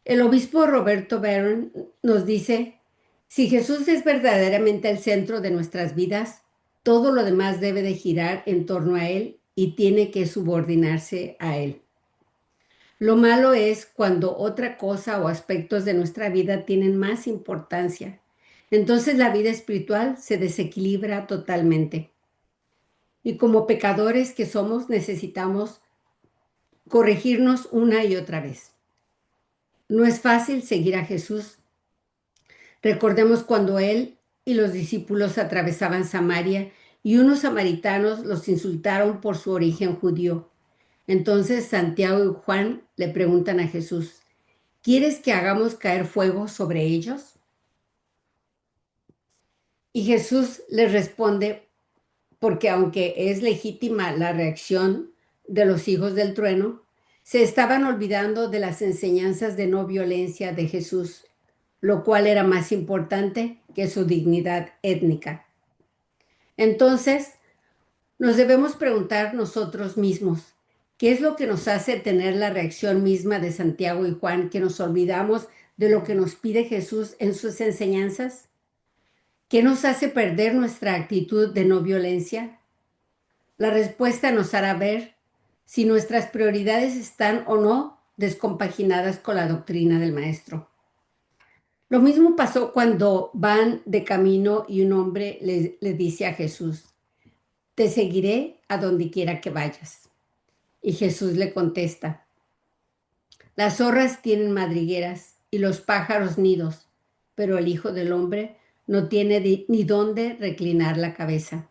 A: El obispo Roberto Barron nos dice, si Jesús es verdaderamente el centro de nuestras vidas, todo lo demás debe de girar en torno a Él y tiene que subordinarse a Él. Lo malo es cuando otra cosa o aspectos de nuestra vida tienen más importancia. Entonces la vida espiritual se desequilibra totalmente. Y como pecadores que somos, necesitamos corregirnos una y otra vez. No es fácil seguir a Jesús. Recordemos cuando él y los discípulos atravesaban Samaria y unos samaritanos los insultaron por su origen judío. Entonces Santiago y Juan le preguntan a Jesús, ¿quieres que hagamos caer fuego sobre ellos? Y Jesús les responde, porque aunque es legítima la reacción de los hijos del trueno, se estaban olvidando de las enseñanzas de no violencia de Jesús, lo cual era más importante que su dignidad étnica. Entonces, nos debemos preguntar nosotros mismos, ¿qué es lo que nos hace tener la reacción misma de Santiago y Juan, que nos olvidamos de lo que nos pide Jesús en sus enseñanzas? ¿Qué nos hace perder nuestra actitud de no violencia? La respuesta nos hará ver si nuestras prioridades están o no descompaginadas con la doctrina del maestro. Lo mismo pasó cuando van de camino y un hombre le dice a Jesús, te seguiré a donde quiera que vayas. Y Jesús le contesta, las zorras tienen madrigueras y los pájaros nidos, pero el Hijo del Hombre no tiene ni dónde reclinar la cabeza.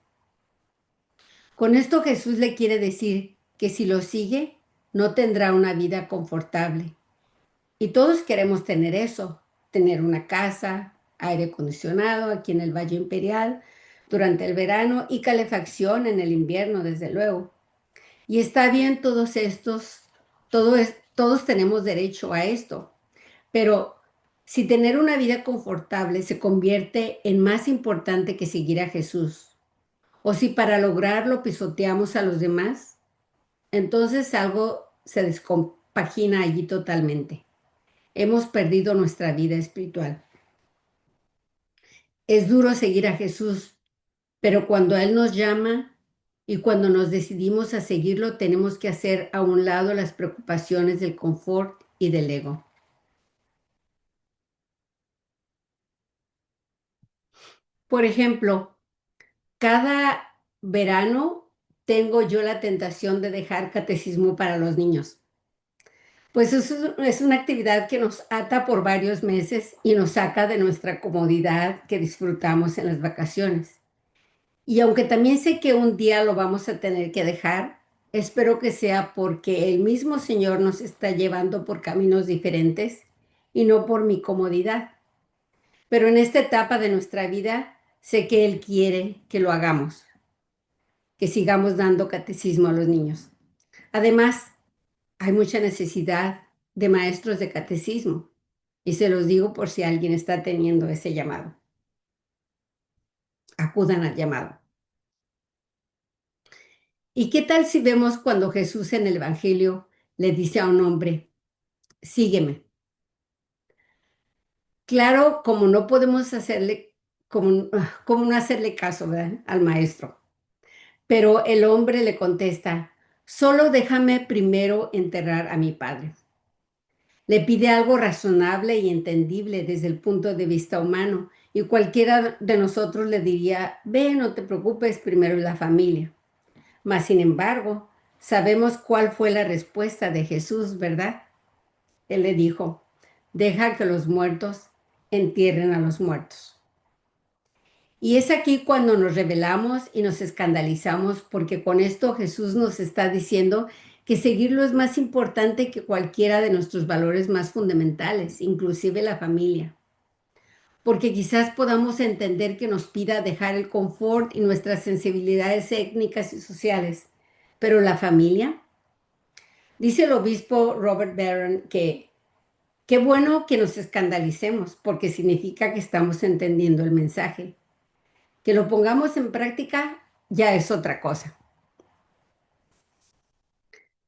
A: Con esto Jesús le quiere decir que si lo sigue, no tendrá una vida confortable. Y todos queremos tener eso, tener una casa, aire acondicionado aquí en el Valle Imperial durante el verano y calefacción en el invierno, desde luego. Y está bien todos tenemos derecho a esto, pero si tener una vida confortable se convierte en más importante que seguir a Jesús, o si para lograrlo pisoteamos a los demás, entonces algo se descompagina allí totalmente. Hemos perdido nuestra vida espiritual. Es duro seguir a Jesús, pero cuando Él nos llama y cuando nos decidimos a seguirlo, tenemos que hacer a un lado las preocupaciones del confort y del ego. Por ejemplo, cada verano tengo yo la tentación de dejar catecismo para los niños. Pues eso es una actividad que nos ata por varios meses y nos saca de nuestra comodidad que disfrutamos en las vacaciones. Y aunque también sé que un día lo vamos a tener que dejar, espero que sea porque el mismo Señor nos está llevando por caminos diferentes y no por mi comodidad. Pero en esta etapa de nuestra vida sé que Él quiere que lo hagamos, que sigamos dando catecismo a los niños. Además, hay mucha necesidad de maestros de catecismo y se los digo por si alguien está teniendo ese llamado. Acudan al llamado. ¿Y qué tal si vemos cuando Jesús en el Evangelio le dice a un hombre, sígueme? Claro, como no podemos hacerle, como no hacerle caso, ¿verdad?, al maestro. Pero el hombre le contesta, solo déjame primero enterrar a mi padre. Le pide algo razonable y entendible desde el punto de vista humano, y cualquiera de nosotros le diría, ve, no te preocupes, primero es la familia. Mas, sin embargo, sabemos cuál fue la respuesta de Jesús, ¿verdad? Él le dijo, deja que los muertos entierren a los muertos. Y es aquí cuando nos rebelamos y nos escandalizamos, porque con esto Jesús nos está diciendo que seguirlo es más importante que cualquiera de nuestros valores más fundamentales, inclusive la familia. Porque quizás podamos entender que nos pida dejar el confort y nuestras sensibilidades étnicas y sociales, pero la familia, dice el obispo Robert Barron que qué bueno que nos escandalicemos, porque significa que estamos entendiendo el mensaje. Que lo pongamos en práctica ya es otra cosa.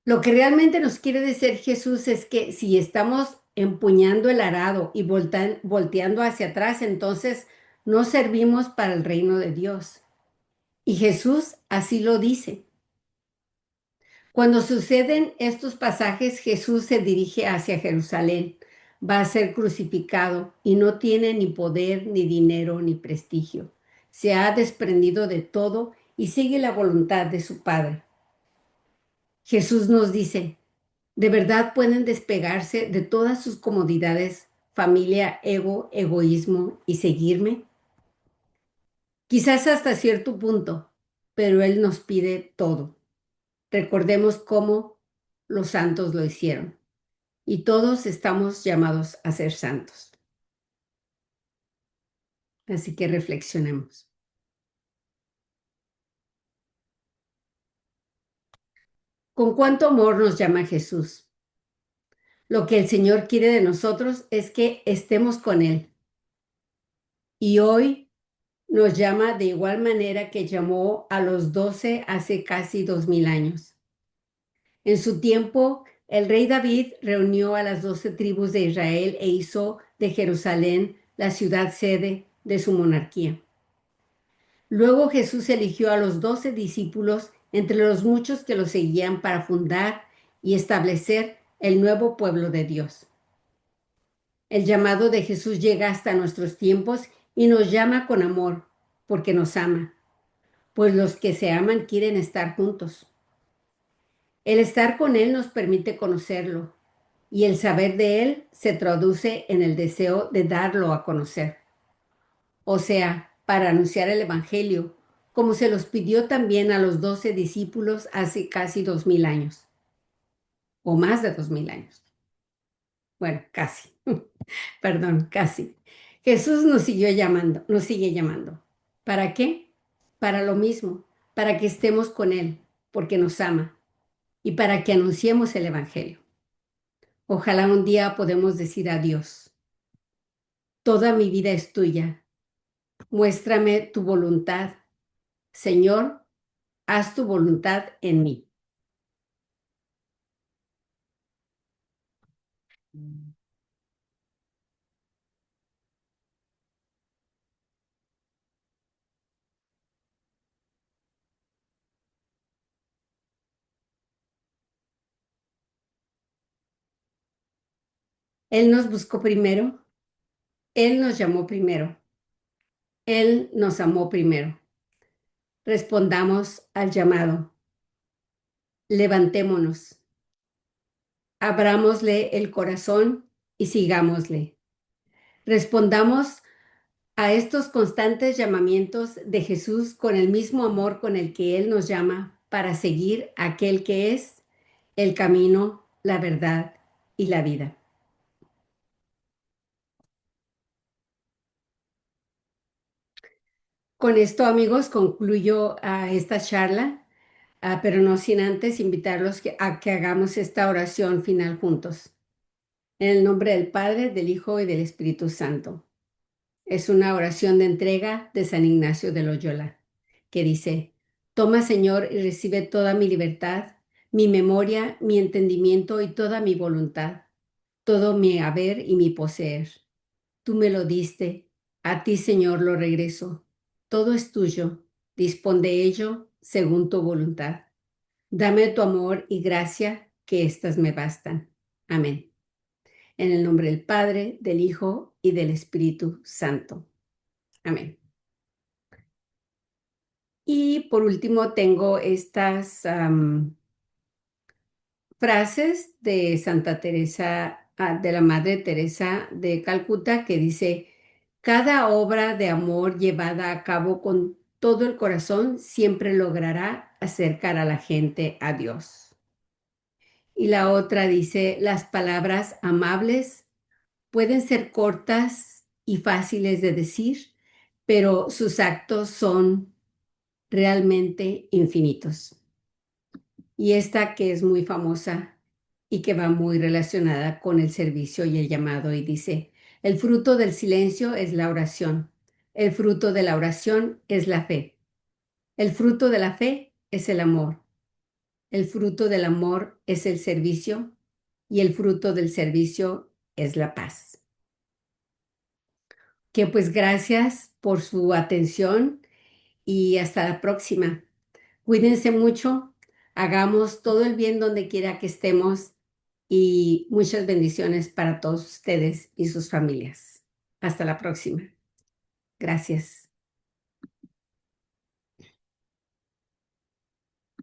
A: Lo que realmente nos quiere decir Jesús es que si estamos empuñando el arado y volteando hacia atrás, entonces no servimos para el reino de Dios. Y Jesús así lo dice. Cuando suceden estos pasajes, Jesús se dirige hacia Jerusalén, va a ser crucificado y no tiene ni poder, ni dinero, ni prestigio. Se ha desprendido de todo y sigue la voluntad de su Padre. Jesús nos dice, ¿de verdad pueden despegarse de todas sus comodidades, familia, ego, egoísmo y seguirme? Quizás hasta cierto punto, pero Él nos pide todo. Recordemos cómo los santos lo hicieron y todos estamos llamados a ser santos. Así que reflexionemos. ¿Con cuánto amor nos llama Jesús? Lo que el Señor quiere de nosotros es que estemos con Él. Y hoy nos llama de igual manera que llamó a los 12 hace casi 2000 años. En su tiempo, el rey David reunió a las 12 tribus de Israel e hizo de Jerusalén la ciudad sede de su monarquía. Luego Jesús eligió a los 12 discípulos entre los muchos que lo seguían para fundar y establecer el nuevo pueblo de Dios. El llamado de Jesús llega hasta nuestros tiempos y nos llama con amor, porque nos ama, pues los que se aman quieren estar juntos. El estar con Él nos permite conocerlo, y el saber de Él se traduce en el deseo de darlo a conocer, o sea, para anunciar el Evangelio, como se los pidió también a los 12 discípulos hace casi 2000 años, o más de 2000 años. Bueno, casi, perdón, casi. Jesús nos siguió llamando, nos sigue llamando. ¿Para qué? Para lo mismo, para que estemos con Él, porque nos ama, y para que anunciemos el Evangelio. Ojalá un día podamos decir a Dios: toda mi vida es tuya, muéstrame tu voluntad. Señor, haz tu voluntad en mí. Él nos buscó primero, Él nos llamó primero, Él nos amó primero. Respondamos al llamado, levantémonos, abrámosle el corazón y sigámosle. Respondamos a estos constantes llamamientos de Jesús con el mismo amor con el que Él nos llama para seguir aquel que es el camino, la verdad y la vida. Con esto, amigos, concluyo esta charla, pero no sin antes invitarlos a que hagamos esta oración final juntos. En el nombre del Padre, del Hijo y del Espíritu Santo. Es una oración de entrega de San Ignacio de Loyola, que dice: toma, Señor, y recibe toda mi libertad, mi memoria, mi entendimiento y toda mi voluntad, todo mi haber y mi poseer. Tú me lo diste, a ti, Señor, lo regreso. Todo es tuyo, dispón de ello según tu voluntad. Dame tu amor y gracia, que éstas me bastan. Amén. En el nombre del Padre, del Hijo y del Espíritu Santo. Amén. Y por último tengo estas frases de Santa Teresa, de la Madre Teresa de Calcuta, que dice: cada obra de amor llevada a cabo con todo el corazón siempre logrará acercar a la gente a Dios. Y la otra dice: las palabras amables pueden ser cortas y fáciles de decir, pero sus actos son realmente infinitos. Y esta que es muy famosa y que va muy relacionada con el servicio y el llamado, y dice: el fruto del silencio es la oración, el fruto de la oración es la fe, el fruto de la fe es el amor, el fruto del amor es el servicio y el fruto del servicio es la paz. Que pues gracias por su atención y hasta la próxima. Cuídense mucho, hagamos todo el bien donde quiera que estemos y muchas bendiciones para todos ustedes y sus familias. Hasta la próxima. Gracias.